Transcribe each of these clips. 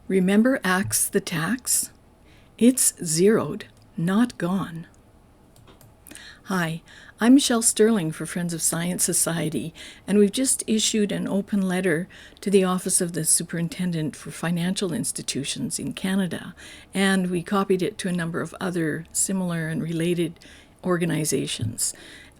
Remember Axe the tax? It's zeroed, not gone. Hi, I'm Michelle Sterling for Friends of Science Society, and we've just issued an open letter to the Office of the Superintendent for Financial Institutions in Canada, and we copied it to a number of other similar and related organizations.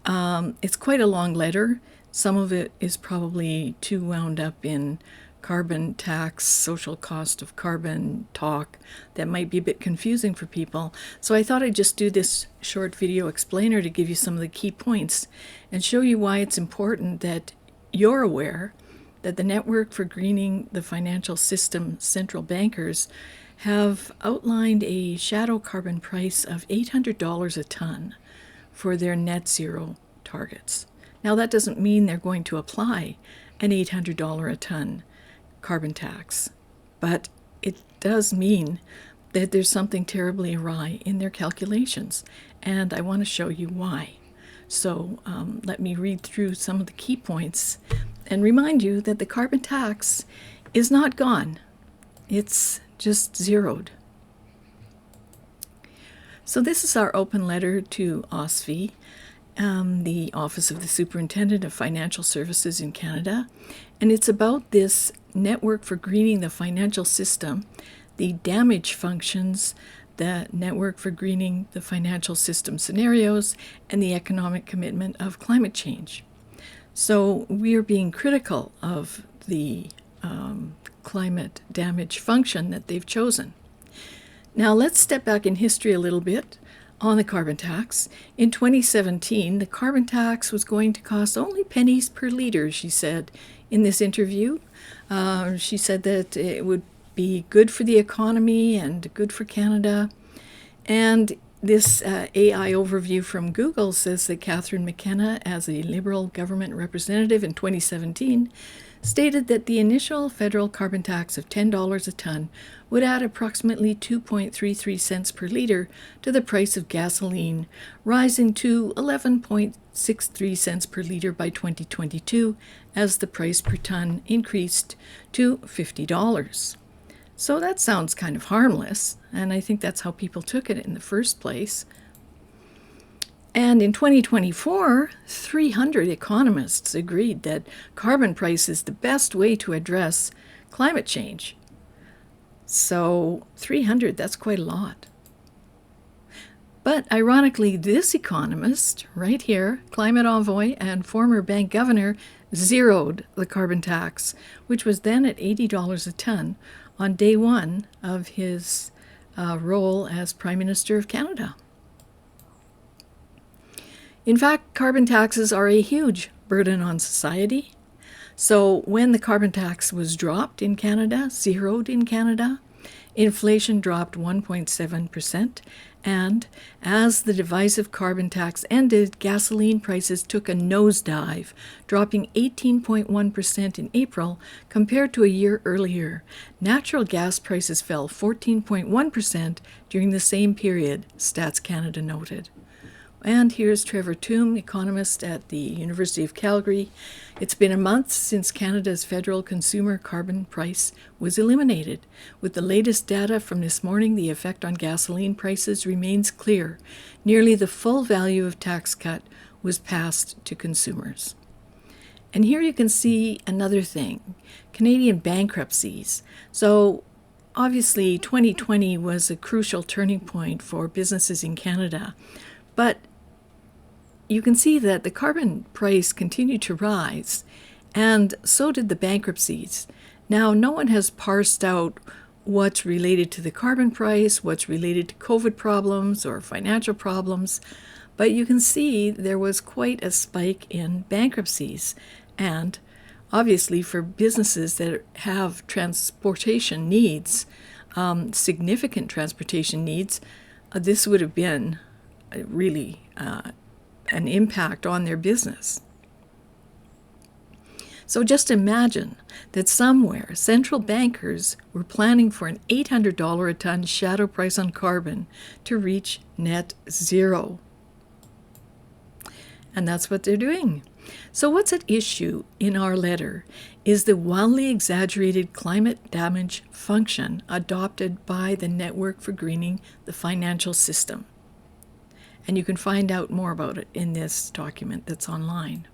It's quite a long letter. Some of it is probably too wound up in carbon tax, social cost of carbon talk that might be a bit confusing for people. So I thought I'd just do this short video explainer to give you some of the key points and show you why it's important that you're aware that the Network for Greening the Financial System central bankers have outlined a shadow carbon price of $800 a ton for their net zero targets. Now that doesn't mean they're going to apply an $800 a ton carbon tax, but it does mean that there's something terribly awry in their calculations, and I want to show you why. So let me read through some of the key points and remind you that the carbon tax is not gone. It's just zeroed. So this is our open letter to OSFI, the Office of the Superintendent of Financial Services in Canada, and it's about this Network for Greening the Financial System, the damage functions, the Network for Greening the Financial System scenarios, and the economic commitment of climate change. So we are being critical of the climate damage function that they've chosen. Now let's step back in history a little bit on the carbon tax. In 2017, the carbon tax was going to cost only pennies per liter, she said in this interview. She said that it would be good for the economy and good for Canada. And this AI overview from Google says that Catherine McKenna, as a Liberal government representative in 2017, stated that the initial federal carbon tax of $10 a ton would add approximately 2.33 cents per liter to the price of gasoline, rising to 11.63 cents per liter by 2022 as the price per ton increased to $50. So that sounds kind of harmless, and I think that's how people took it in the first place. And in 2024, 300 economists agreed that carbon price is the best way to address climate change. So 300, that's quite a lot. But ironically, this economist right here, climate envoy and former bank governor, zeroed the carbon tax, which was then at $80 a ton, on day one of his role as Prime Minister of Canada. In fact, carbon taxes are a huge burden on society. So when the carbon tax was dropped in Canada, zeroed in Canada, inflation dropped 1.7%, and as the divisive carbon tax ended, gasoline prices took a nosedive, dropping 18.1% in April compared to a year earlier. Natural gas prices fell 14.1% during the same period, Stats Canada noted. And here's Trevor Toome, economist at the University of Calgary. It's been a month since Canada's federal consumer carbon price was eliminated. With the latest data from this morning, the effect on gasoline prices remains clear. Nearly the full value of tax cut was passed to consumers. And here you can see another thing, Canadian bankruptcies. So obviously 2020 was a crucial turning point for businesses in Canada. But you can see that the carbon price continued to rise, and so did the bankruptcies. Now, no one has parsed out what's related to the carbon price, what's related to COVID problems or financial problems, but you can see there was quite a spike in bankruptcies. And obviously for businesses that have transportation needs, significant transportation needs, this would have been really an impact on their business. So just imagine that somewhere central bankers were planning for an $800 a ton shadow price on carbon to reach net zero. And that's what they're doing. So what's at issue in our letter is the wildly exaggerated climate damage function adopted by the Network for Greening the Financial System. And you can find out more about it in this document that's online.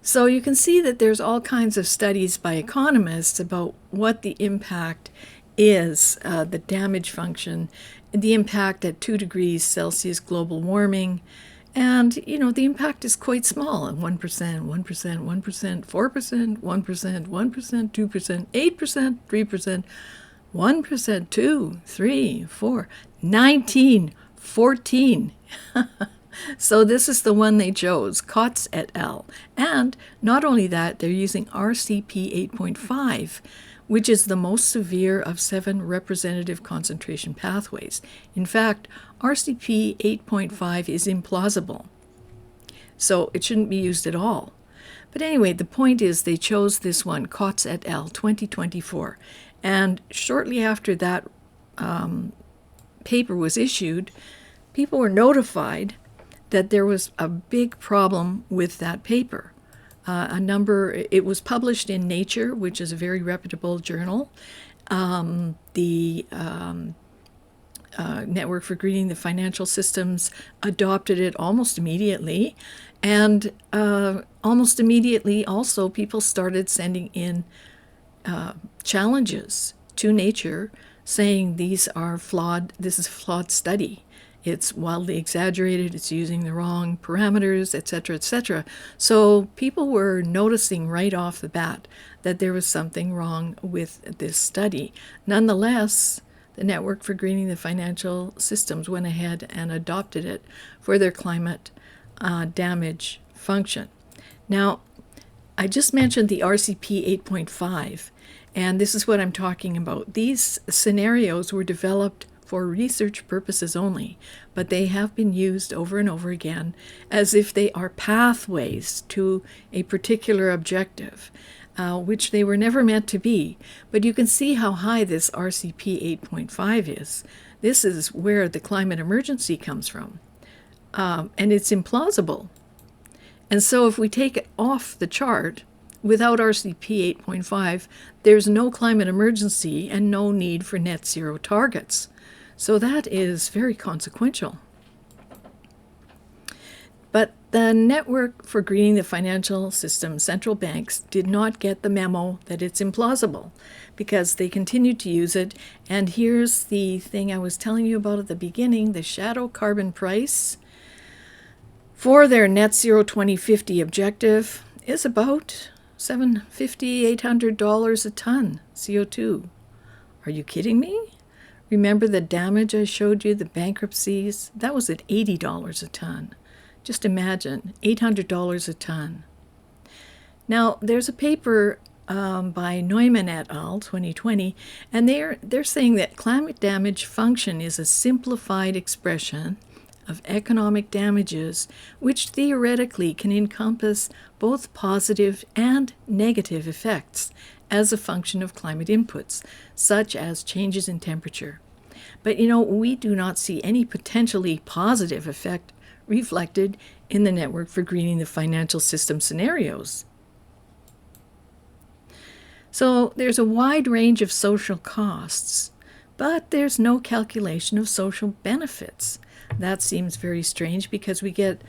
So you can see that there's all kinds of studies by economists about what the impact is, the damage function, the impact at 2 degrees Celsius global warming. And, the impact is quite small, 1%, 1%, 1%, 4%, 1%, 1%, 2%, 8%, 3%, 1%, 2, 3, 4, 19, 14. So this is the one they chose, Kotz et al. And not only that, they're using RCP 8.5, which is the most severe of 7 representative concentration pathways. In fact, RCP 8.5 is implausible, so it shouldn't be used at all. But anyway, the point is they chose this one, Kotz et al. 2024. And shortly after that paper was issued, people were notified that there was a big problem with that paper. It was published in Nature, which is a very reputable journal. The Network for Greening the Financial Systems adopted it almost immediately. And almost immediately also people started sending in challenges to Nature saying this is a flawed study. It's wildly exaggerated, it's using the wrong parameters, etc., etc. So people were noticing right off the bat that there was something wrong with this study. Nonetheless, the Network for Greening the Financial Systems went ahead and adopted it for their climate damage function. Now, I just mentioned the RCP 8.5, and this is what I'm talking about. These scenarios were developed for research purposes only, but they have been used over and over again as if they are pathways to a particular objective, which they were never meant to be. But you can see how high this RCP 8.5 is. This is where the climate emergency comes from, and it's implausible. And so if we take it off the chart, without RCP 8.5, there's no climate emergency and no need for net zero targets. So that is very consequential. But the Network for Greening the Financial System central banks did not get the memo that it's implausible because they continued to use it. And here's the thing I was telling you about at the beginning, the shadow carbon price for their net zero 2050 objective is about $750, $800 a ton CO2. Are you kidding me? Remember the damage I showed you, the bankruptcies? That was at $80 a ton. Just imagine, $800 a ton. Now, there's a paper by Neumann et al., 2020, and they're saying that climate damage function is a simplified expression of economic damages, which theoretically can encompass both positive and negative effects as a function of climate inputs, such as changes in temperature. But we do not see any potentially positive effect reflected in the Network for Greening the Financial System scenarios. So there's a wide range of social costs, but there's no calculation of social benefits. That seems very strange because we get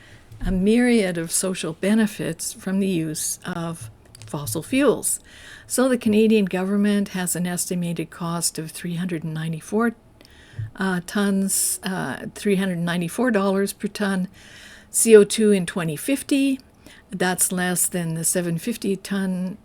a myriad of social benefits from the use of fossil fuels. So the Canadian government has an estimated cost of $394 per ton CO2 in 2050. That's less than the $750 a ton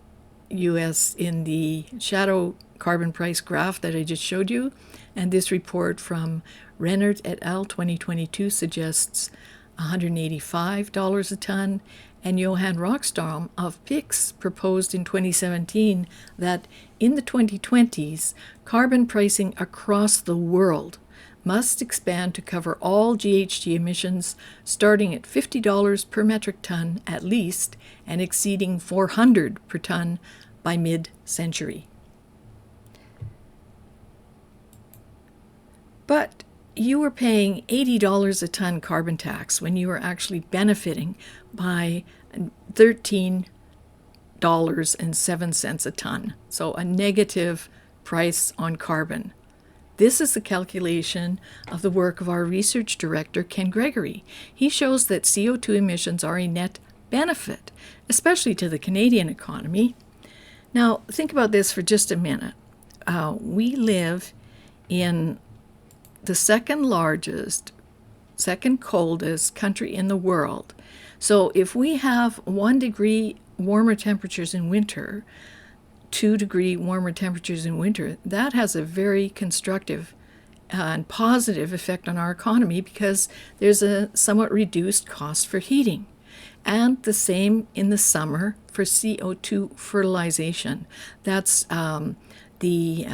US in the shadow carbon price graph that I just showed you. And this report from Rennert et al. 2022 suggests $185 a ton. And Johan Rockstrom of PIX proposed in 2017 that in the 2020s, carbon pricing across the world must expand to cover all GHG emissions, starting at $50 per metric ton at least and exceeding $400 per ton by mid-century. But you were paying $80 a ton carbon tax when you were actually benefiting by $13.07 a ton. So a negative price on carbon. This is the calculation of the work of our research director, Ken Gregory. He shows that CO2 emissions are a net benefit, especially to the Canadian economy. Now, think about this for just a minute. We live in the second largest, second coldest country in the world. So if we have 1 degree warmer temperatures in winter, 2-degree warmer temperatures in winter, that has a very constructive and positive effect on our economy because there's a somewhat reduced cost for heating. And the same in the summer for CO2 fertilization. That's the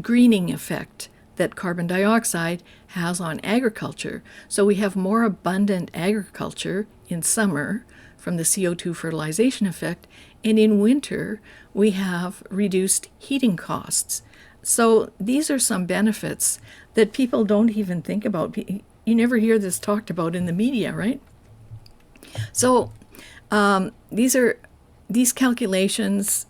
greening effect that carbon dioxide has on agriculture. So we have more abundant agriculture in summer from the CO2 fertilization effect, and in winter we have reduced heating costs. So these are some benefits that people don't even think about. You never hear this talked about in the media, right? So these calculations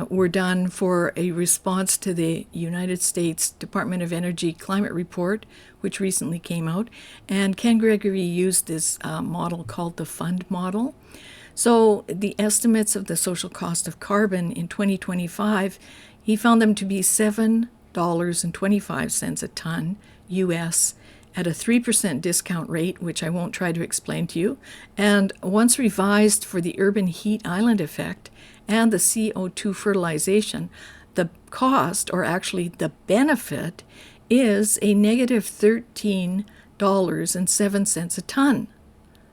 were done for a response to the United States Department of Energy climate report, which recently came out. And Ken Gregory used this model called the fund model. So the estimates of the social cost of carbon in 2025, he found them to be $7.25 a ton US at a 3% discount rate, which I won't try to explain to you. And once revised for the urban heat island effect and the CO2 fertilization, the cost, or actually the benefit, is a negative $13.07 a ton.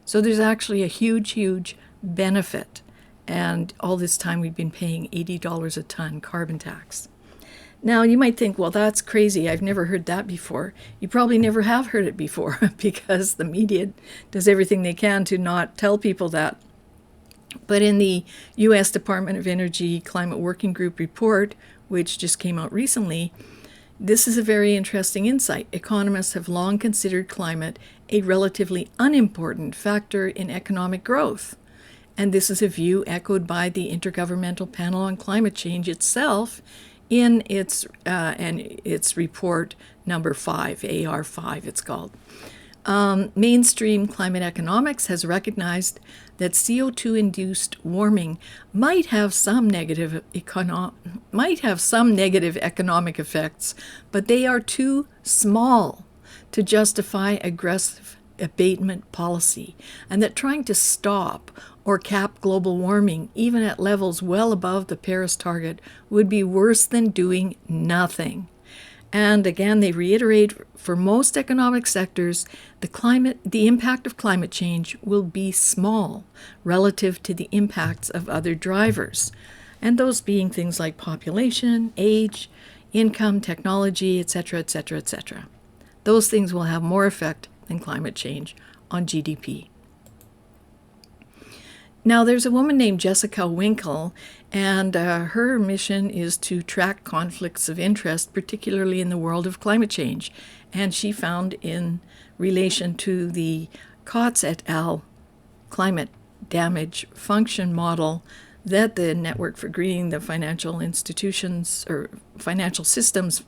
So there's actually a huge benefit. And all this time we've been paying $80 a ton carbon tax. Now, you might think, well, that's crazy. I've never heard that before. You probably never have heard it before because the media does everything they can to not tell people that. But in the U.S. Department of Energy Climate Working Group report, which just came out recently, this is a very interesting insight. Economists have long considered climate a relatively unimportant factor in economic growth. And this is a view echoed by the Intergovernmental Panel on Climate Change itself in its report number 5, AR5 it's called. Mainstream climate economics has recognized that CO2-induced warming might have some negative economic effects, but they are too small to justify aggressive abatement policy, and that trying to stop or cap global warming, even at levels well above the Paris target, would be worse than doing nothing. And again, they reiterate, for most economic sectors, the impact of climate change will be small relative to the impacts of other drivers, and those being things like population, age, income, technology, etc., etc., etc. Those things will have more effect than climate change on GDP. Now, there's a woman named Jessica Winkle, and her mission is to track conflicts of interest, particularly in the world of climate change. And she found, in relation to the Kotz et al. Climate damage function model, that the Network for Greening the Financial Institutions or Financial Systems,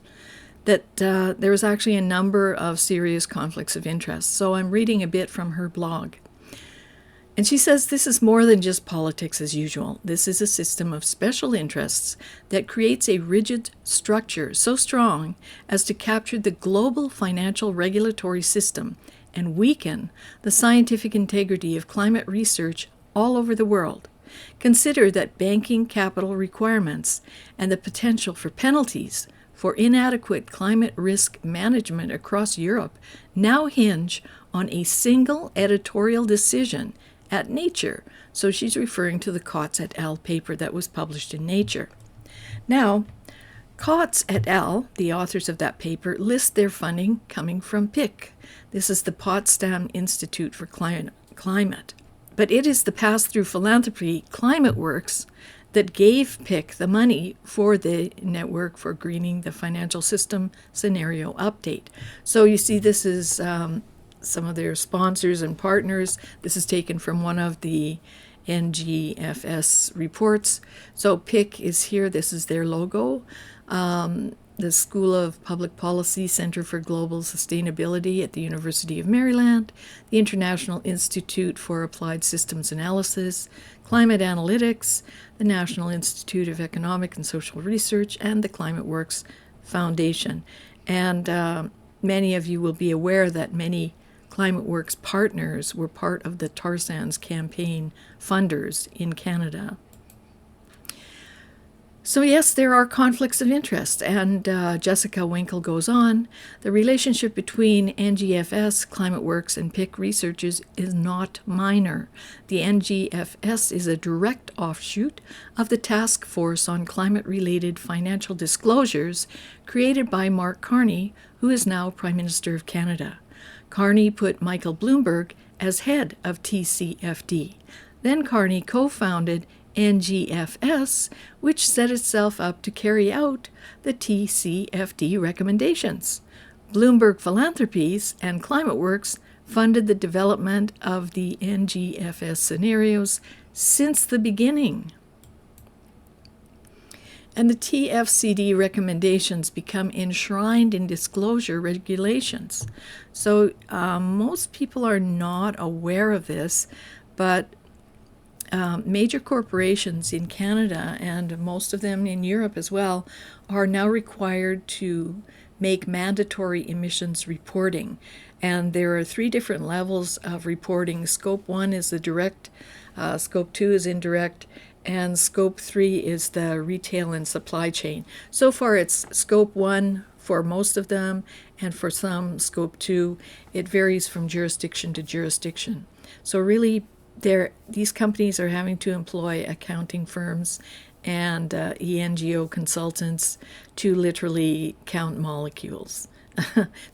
that there was actually a number of serious conflicts of interest. So I'm reading a bit from her blog. And she says this is more than just politics as usual. This is a system of special interests that creates a rigid structure so strong as to capture the global financial regulatory system and weaken the scientific integrity of climate research all over the world. Consider that banking capital requirements and the potential for penalties for inadequate climate risk management across Europe now hinge on a single editorial decision at Nature. So she's referring to the Kotz et al. Paper that was published in Nature. Now, Kotz et al., the authors of that paper, list their funding coming from PIC. This is the Potsdam Institute for Climate. But it is the pass-through philanthropy ClimateWorks that gave PIC the money for the Network for Greening the Financial System scenario update. So you see, this is some of their sponsors and partners. This is taken from one of the NGFS reports. So PIC is here. This is their logo. The School of Public Policy Center for Global Sustainability at the University of Maryland, the International Institute for Applied Systems Analysis, Climate Analytics, the National Institute of Economic and Social Research, and the Climate Works Foundation. And many of you will be aware that many Climate Works partners were part of the tar sands campaign funders in Canada. So yes, there are conflicts of interest, and Jessica Winkle goes on, the relationship between NGFS, Climate Works, and PIC researchers is not minor. The NGFS is a direct offshoot of the Task Force on Climate-Related Financial Disclosures created by Mark Carney, who is now Prime Minister of Canada. Carney put Michael Bloomberg as head of TCFD. Then Carney co-founded NGFS, which set itself up to carry out the TCFD recommendations. Bloomberg Philanthropies and Climate Works funded the development of the NGFS scenarios since the beginning. And the TFCD recommendations become enshrined in disclosure regulations. So most people are not aware of this, but major corporations in Canada, and most of them in Europe as well, are now required to make mandatory emissions reporting. And there are 3 different levels of reporting. Scope 1 is the direct, Scope 2 is indirect, and Scope 3 is the retail and supply chain. So far it's Scope 1 for most of them, and for some, Scope 2. It varies from jurisdiction to jurisdiction. So really, these companies are having to employ accounting firms and ENGO consultants to literally count molecules.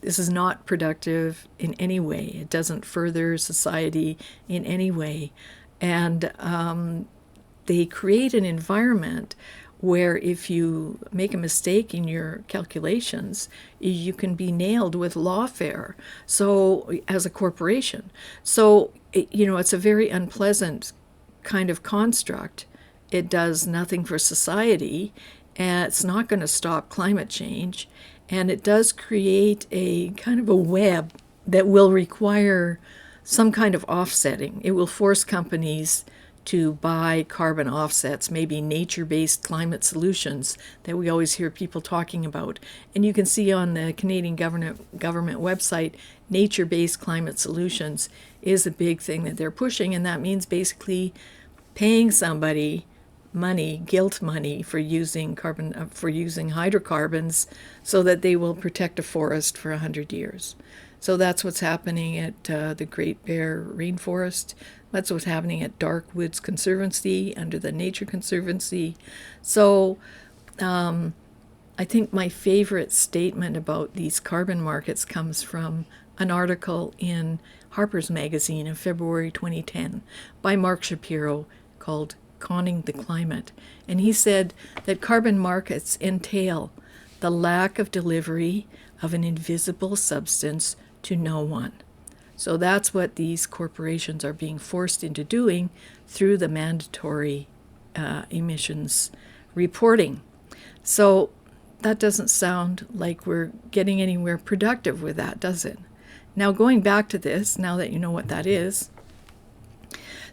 This is not productive in any way. It doesn't further society in any way. And they create an environment where if you make a mistake in your calculations, you can be nailed with lawfare. So, as a corporation. So, it's a very unpleasant kind of construct. It does nothing for society, and it's not going to stop climate change. And it does create a kind of a web that will require some kind of offsetting. It will force companies to buy carbon offsets, maybe nature-based climate solutions that we always hear people talking about. And you can see on the Canadian government website, nature-based climate solutions is a big thing that they're pushing, and that means basically paying somebody money, guilt money, for using hydrocarbons so that they will protect a forest for 100 years. So that's what's happening at the Great Bear Rainforest. That's what's happening at Dark Woods Conservancy under the Nature Conservancy. So I think my favorite statement about these carbon markets comes from an article in Harper's Magazine of February 2010 by Mark Shapiro called Conning the Climate. And he said that carbon markets entail the lack of delivery of an invisible substance to no one. So that's what these corporations are being forced into doing through the mandatory emissions reporting. So that doesn't sound like we're getting anywhere productive with that, does it? Now, going back to this, now that you know what that is,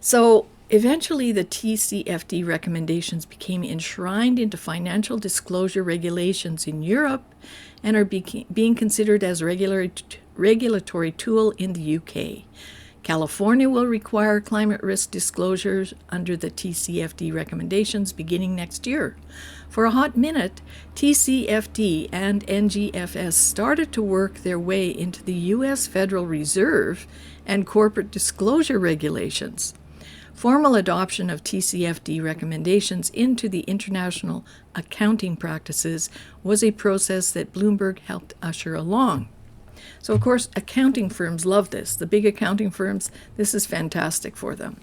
so eventually the TCFD recommendations became enshrined into financial disclosure regulations in Europe and are being considered as a regulatory tool in the UK. California will require climate risk disclosures under the TCFD recommendations beginning next year. For a hot minute, TCFD and NGFS started to work their way into the U.S. Federal Reserve and corporate disclosure regulations. Formal adoption of TCFD recommendations into the international accounting practices was a process that Bloomberg helped usher along. So, of course, accounting firms love this. The big accounting firms, this is fantastic for them.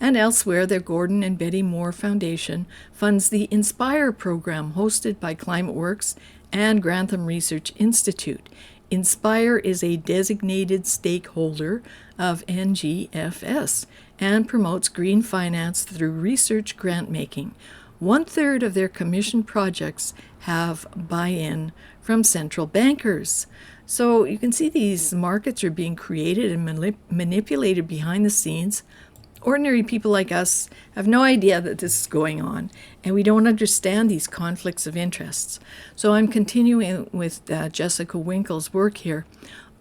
And elsewhere, the Gordon and Betty Moore Foundation funds the INSPIRE program hosted by Climate Works and Grantham Research Institute. Inspire is a designated stakeholder of NGFS and promotes green finance through research grant making. 1/3 of their commissioned projects have buy-in from central bankers. So you can see these markets are being created and manipulated behind the scenes. Ordinary people like us have no idea that this is going on, and we don't understand these conflicts of interests. So I'm continuing with Jessica Winkle's work here.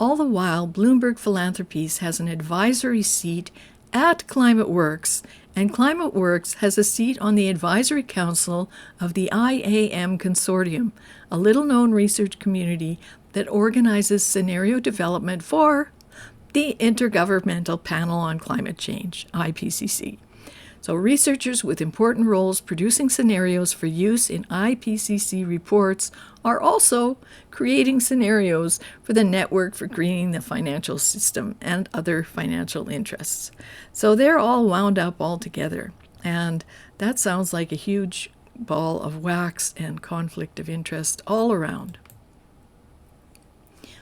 All the while, Bloomberg Philanthropies has an advisory seat at ClimateWorks, and ClimateWorks has a seat on the advisory council of the IAM Consortium, a little-known research community that organizes scenario development for the Intergovernmental Panel on Climate Change, IPCC. So researchers with important roles producing scenarios for use in IPCC reports are also creating scenarios for the Network for Greening the Financial System and other financial interests. So they're all wound up all together. And that sounds like a huge ball of wax and conflict of interest all around.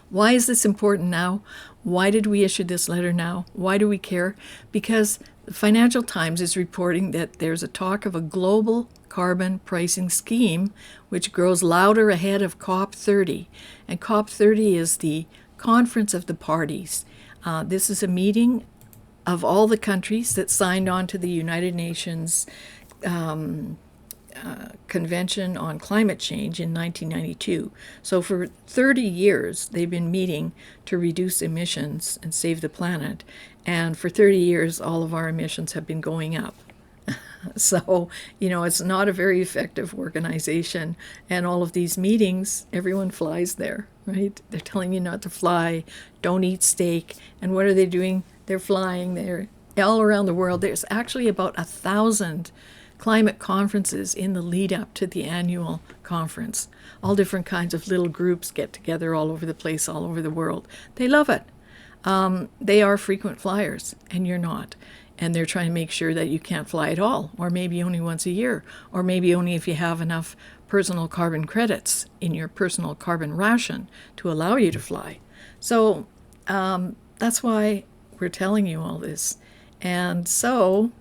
Why is this important now? Why did we issue this letter now? Why do we care? Because the Financial Times is reporting that there's a talk of a global carbon pricing scheme which grows louder ahead of COP30. And COP30 is the conference of the parties. This is a meeting of all the countries that signed on to the United Nations Convention on Climate Change in 1992. So for 30 years, they've been meeting to reduce emissions and save the planet. And for 30 years, all of our emissions have been going up. So, it's not a very effective organization. And all of these meetings, everyone flies there, right? They're telling you not to fly, don't eat steak. And what are they doing? They're flying there all around the world. There's actually about 1,000 climate conferences in the lead up to the annual conference. All different kinds of little groups get together all over the place, all over the world. They love it. They are frequent flyers, and you're not. And they're trying to make sure that you can't fly at all, or maybe only once a year, or maybe only if you have enough personal carbon credits in your personal carbon ration to allow you to fly. So that's why we're telling you all this. And so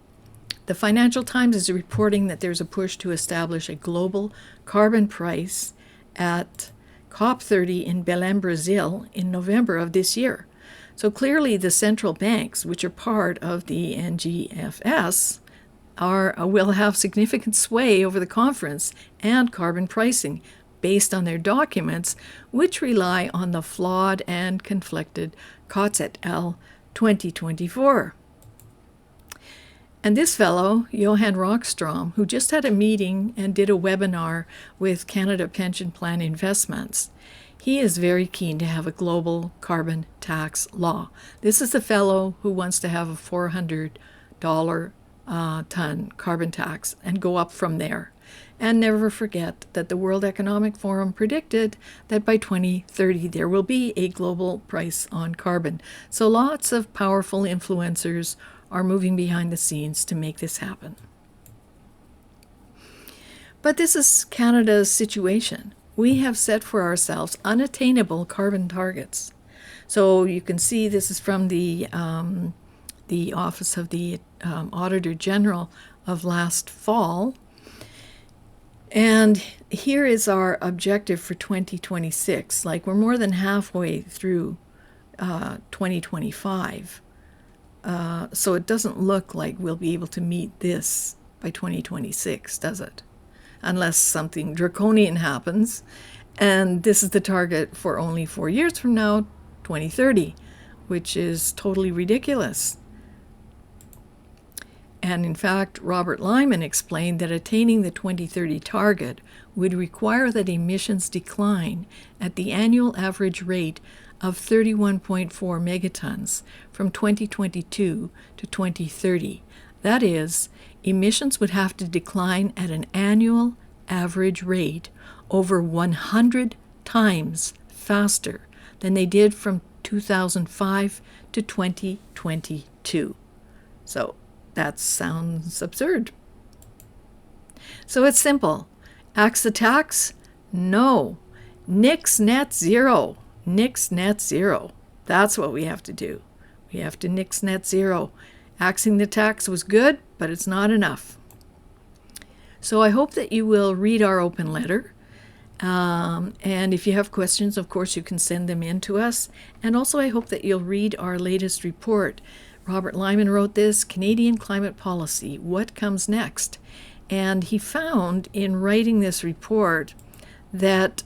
the Financial Times is reporting that there's a push to establish a global carbon price at COP30 in Belém, Brazil in November of this year. So clearly the central banks, which are part of the NGFS, will have significant sway over the conference and carbon pricing based on their documents, which rely on the flawed and conflicted Kotz et al. 2024. And this fellow, Johan Rockstrom, who just had a meeting and did a webinar with Canada Pension Plan Investments, he is very keen to have a global carbon tax law. This is the fellow who wants to have a $400 ton carbon tax and go up from there. And never forget that the World Economic Forum predicted that by 2030 there will be a global price on carbon. So lots of powerful influencers are moving behind the scenes to make this happen. But this is Canada's situation. We have set for ourselves unattainable carbon targets. So you can see this is from the Office of the Auditor General of last fall. And here is our objective for 2026. Like, we're more than halfway through 2025. So it doesn't look like we'll be able to meet this by 2026, does it? Unless something draconian happens. And this is the target for only 4 years from now, 2030, which is totally ridiculous. And in fact, Robert Lyman explained that attaining the 2030 target would require that emissions decline at the annual average rate of 31.4 megatons from 2022 to 2030. That is, emissions would have to decline at an annual average rate over 100 times faster than they did from 2005 to 2022. So that sounds absurd. So it's simple. Axe the tax? No. Nix net zero. Nix net zero. That's what we have to do. We have to nix net zero. Axing the tax was good, but it's not enough. So I hope that you will read our open letter. And if you have questions, of course, you can send them in to us. And also, I hope that you'll read our latest report. Robert Lyman wrote this, Canadian Climate Policy, What Comes Next? And he found in writing this report that,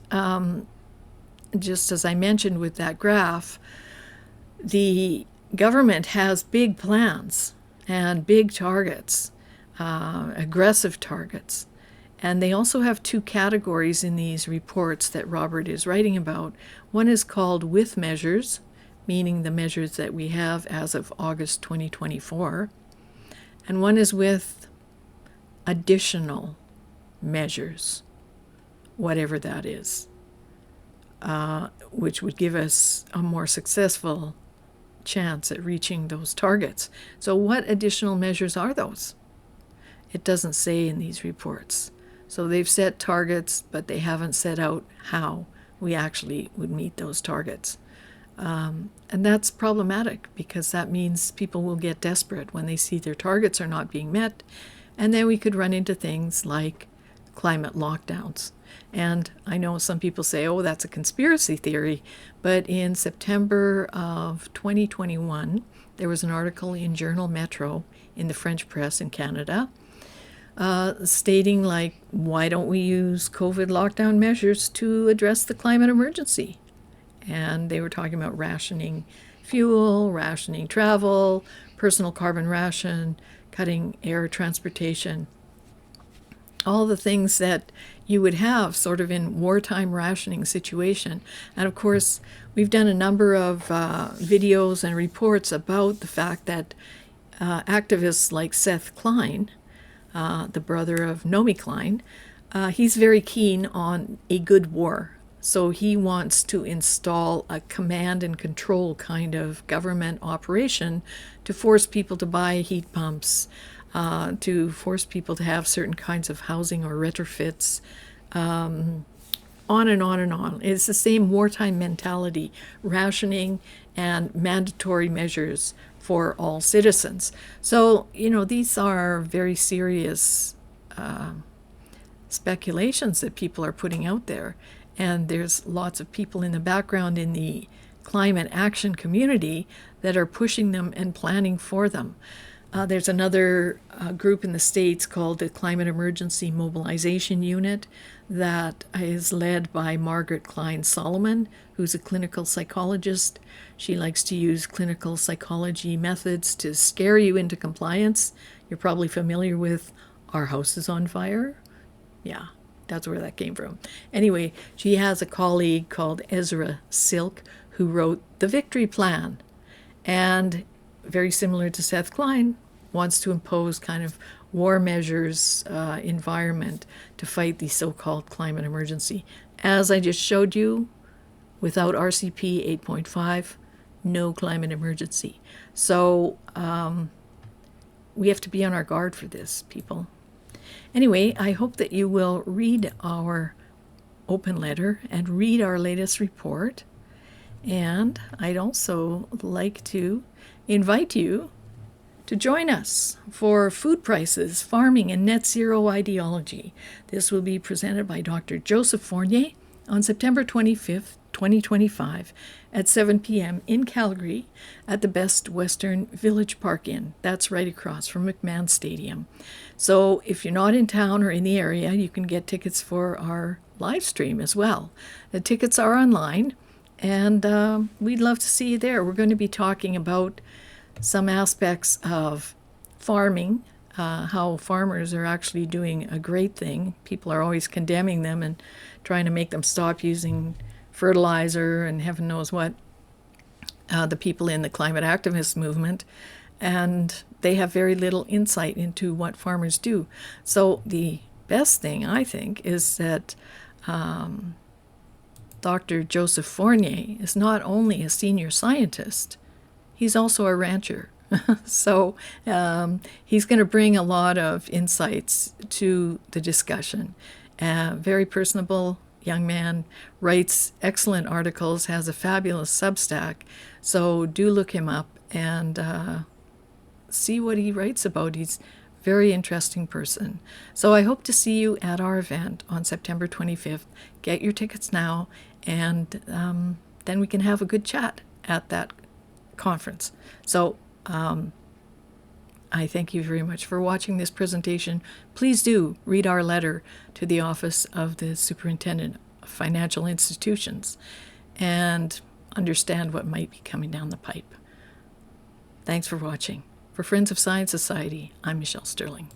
just as I mentioned with that graph, the government has big plans and big targets, aggressive targets. And they also have two categories in these reports that Robert is writing about. One is called with measures, meaning the measures that we have as of August 2024. And one is with additional measures, whatever that is, which would give us a more successful chance at reaching those targets. So what additional measures are those? It doesn't say in these reports. So they've set targets, but they haven't set out how we actually would meet those targets. And that's problematic because that means people will get desperate when they see their targets are not being met. And then we could run into things like climate lockdowns. And I know some people say, oh, that's a conspiracy theory. But in September of 2021, there was an article in Journal Metro in the French press in Canada stating, like, why don't we use COVID lockdown measures to address the climate emergency? And they were talking about rationing fuel, rationing travel, personal carbon ration, cutting air transportation, all the things that you would have sort of in wartime rationing situation. And of course, we've done a number of videos and reports about the fact that activists like Seth Klein, the brother of Naomi Klein, he's very keen on a good war. So he wants to install a command and control kind of government operation to force people to buy heat pumps, to force people to have certain kinds of housing or retrofits, on and on and on. It's the same wartime mentality, rationing and mandatory measures for all citizens. So, these are very serious speculations that people are putting out there. And there's lots of people in the background in the climate action community that are pushing them and planning for them. There's another group in the States called the Climate Emergency Mobilization Unit that is led by Margaret Klein Solomon, who's a clinical psychologist. She likes to use clinical psychology methods to scare you into compliance. You're probably familiar with Our House is on Fire. Yeah, that's where that came from. Anyway, she has a colleague called Ezra Silk who wrote The Victory Plan. And very similar to Seth Klein, wants to impose kind of war measures environment to fight the so-called climate emergency. As I just showed you, without RCP 8.5, no climate emergency. So we have to be on our guard for this, people. Anyway, I hope that you will read our open letter and read our latest report. And I'd also like to invite you to join us for Food Prices, Farming, and Net Zero Ideology. This will be presented by Dr. Joseph Fournier on September 25th, 2025 at 7 p.m. in Calgary at the Best Western Village Park Inn. That's right across from McMahon Stadium. So if you're not in town or in the area, you can get tickets for our live stream as well. The tickets are online, and we'd love to see you there. We're going to be talking about some aspects of farming, how farmers are actually doing a great thing. People are always condemning them and trying to make them stop using fertilizer and heaven knows what, the people in the climate activist movement, and they have very little insight into what farmers do. So the best thing, I think, is that Dr. Joseph Fournier is not only a senior scientist, he's also a rancher. So he's going to bring a lot of insights to the discussion. Very personable. young man, writes excellent articles, has a fabulous Substack. So do look him up and see what he writes about. He's a very interesting person. So I hope to see you at our event on September 25th. Get your tickets now, and then we can have a good chat at that conference. So I thank you very much for watching this presentation. Please do read our letter to the Office of the Superintendent of Financial Institutions and understand what might be coming down the pipe. Thanks for watching. For Friends of Science Society, I'm Michelle Sterling.